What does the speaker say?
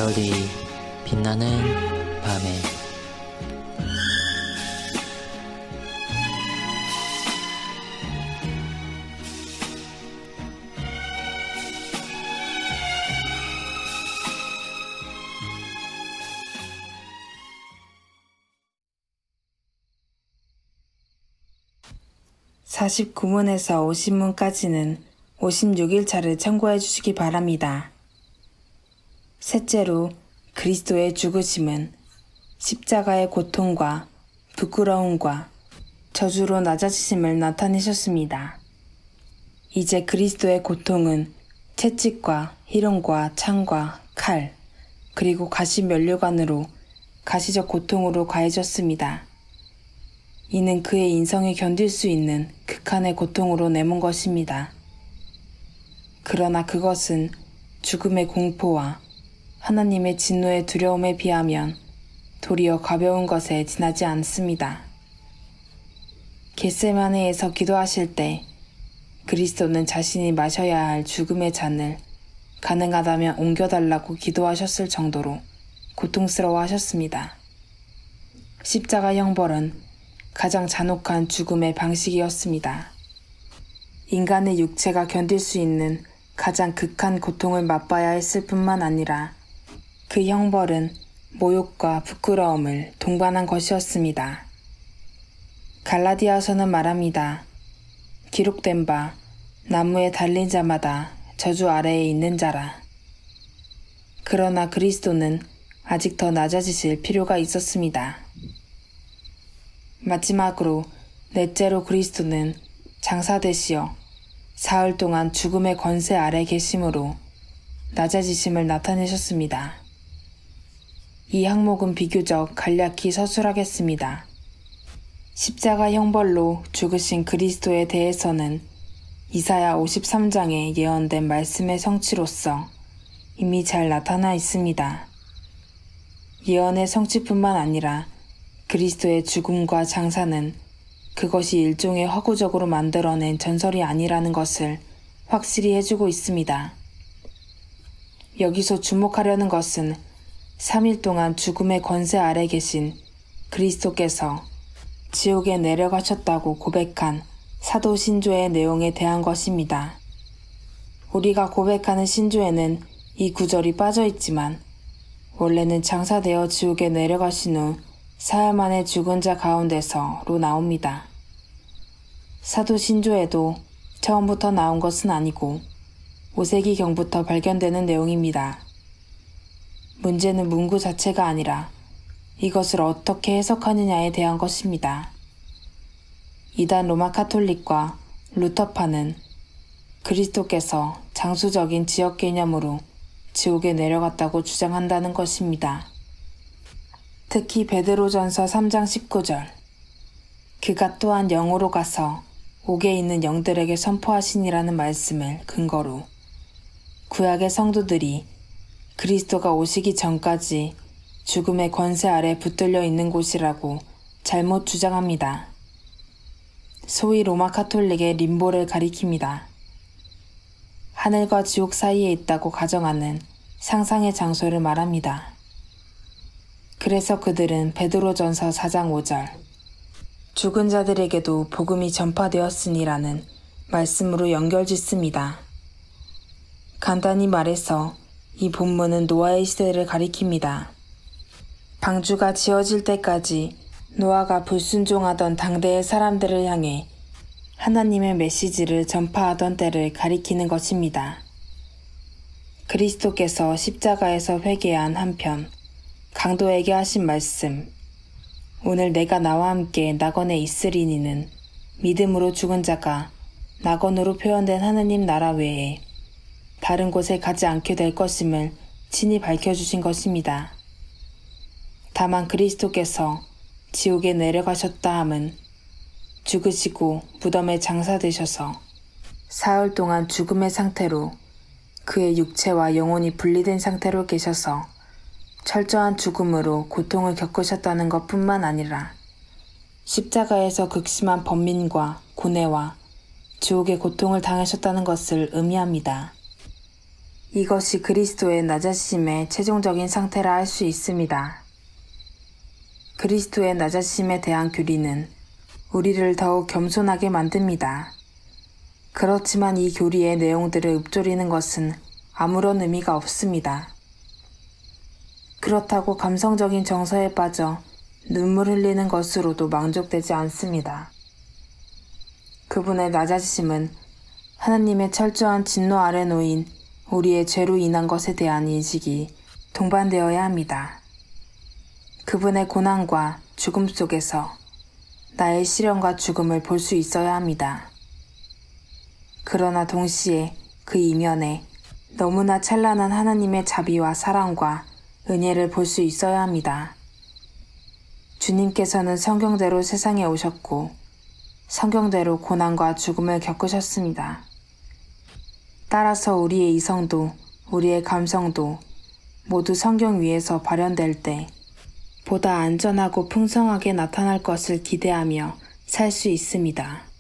별이 빛나는 밤에 (49문에서 50문까지는 56일차를 참고해 주시기 바랍니다. 셋째로 그리스도의 죽으심은 십자가의 고통과 부끄러움과 저주로 낮아지심을 나타내셨습니다. 이제 그리스도의 고통은 채찍과 희롱과 창과 칼, 그리고 가시면류관으로 가시적 고통으로 가해졌습니다. 이는 그의 인성이 견딜 수 있는 극한의 고통으로 내몬 것입니다. 그러나 그것은 죽음의 공포와 하나님의 진노의 두려움에 비하면 도리어 가벼운 것에 지나지 않습니다. 겟세마네에서 기도하실 때 그리스도는 자신이 마셔야 할 죽음의 잔을 가능하다면 옮겨달라고 기도하셨을 정도로 고통스러워하셨습니다. 십자가 형벌은 가장 잔혹한 죽음의 방식이었습니다. 인간의 육체가 견딜 수 있는 가장 극한 고통을 맛봐야 했을 뿐만 아니라 그 형벌은 모욕과 부끄러움을 동반한 것이었습니다. 갈라디아서는 말합니다. 기록된 바 나무에 달린 자마다 저주 아래에 있는 자라. 그러나 그리스도는 아직 더 낮아지실 필요가 있었습니다. 마지막으로 넷째로 그리스도는 장사되시어 사흘 동안 죽음의 권세 아래 계심으로 낮아지심을 나타내셨습니다. 이 항목은 비교적 간략히 서술하겠습니다. 십자가 형벌로 죽으신 그리스도에 대해서는 이사야 53장에 예언된 말씀의 성취로서 이미 잘 나타나 있습니다. 예언의 성취뿐만 아니라 그리스도의 죽음과 장사는 그것이 일종의 허구적으로 만들어낸 전설이 아니라는 것을 확실히 해주고 있습니다. 여기서 주목하려는 것은 3일 동안 죽음의 권세 아래 계신 그리스도께서 지옥에 내려가셨다고 고백한 사도 신조의 내용에 대한 것입니다. 우리가 고백하는 신조에는 이 구절이 빠져 있지만 원래는 장사되어 지옥에 내려가신 후 사흘 만에 죽은 자 가운데서로 나옵니다. 사도 신조에도 처음부터 나온 것은 아니고 5세기경부터 발견되는 내용입니다. 문제는 문구 자체가 아니라 이것을 어떻게 해석하느냐에 대한 것입니다. 이단 로마 카톨릭과 루터파는 그리스도께서 장수적인 지역 개념으로 지옥에 내려갔다고 주장한다는 것입니다. 특히 베드로전서 3장 19절 그가 또한 영으로 가서 옥에 있는 영들에게 선포하시니라는 말씀을 근거로 구약의 성도들이 그리스도가 오시기 전까지 죽음의 권세 아래 붙들려 있는 곳이라고 잘못 주장합니다. 소위 로마 카톨릭의 림보를 가리킵니다. 하늘과 지옥 사이에 있다고 가정하는 상상의 장소를 말합니다. 그래서 그들은 베드로전서 4장 5절 죽은 자들에게도 복음이 전파되었으니라는 말씀으로 연결짓습니다. 간단히 말해서 이 본문은 노아의 시대를 가리킵니다. 방주가 지어질 때까지 노아가 불순종하던 당대의 사람들을 향해 하나님의 메시지를 전파하던 때를 가리키는 것입니다. 그리스도께서 십자가에서 회개한 한편 강도에게 하신 말씀 오늘 내가 나와 함께 낙원에 있으리니는 믿음으로 죽은 자가 낙원으로 표현된 하느님 나라 외에 다른 곳에 가지 않게 될 것임을 친히 밝혀주신 것입니다. 다만 그리스도께서 지옥에 내려가셨다 함은 죽으시고 무덤에 장사되셔서 사흘 동안 죽음의 상태로 그의 육체와 영혼이 분리된 상태로 계셔서 철저한 죽음으로 고통을 겪으셨다는 것뿐만 아니라 십자가에서 극심한 번민과 고뇌와 지옥의 고통을 당하셨다는 것을 의미합니다. 이것이 그리스도의 낮아지심의 최종적인 상태라 할 수 있습니다. 그리스도의 낮아지심에 대한 교리는 우리를 더욱 겸손하게 만듭니다. 그렇지만 이 교리의 내용들을 읊조리는 것은 아무런 의미가 없습니다. 그렇다고 감성적인 정서에 빠져 눈물 흘리는 것으로도 만족되지 않습니다. 그분의 낮아지심은 하나님의 철저한 진노 아래 놓인 우리의 죄로 인한 것에 대한 인식이 동반되어야 합니다. 그분의 고난과 죽음 속에서 나의 시련과 죽음을 볼 수 있어야 합니다. 그러나 동시에 그 이면에 너무나 찬란한 하나님의 자비와 사랑과 은혜를 볼 수 있어야 합니다. 주님께서는 성경대로 세상에 오셨고 성경대로 고난과 죽음을 겪으셨습니다. 따라서 우리의 이성도 우리의 감성도 모두 성경 위에서 발현될 때 보다 안전하고 풍성하게 나타날 것을 기대하며 살 수 있습니다.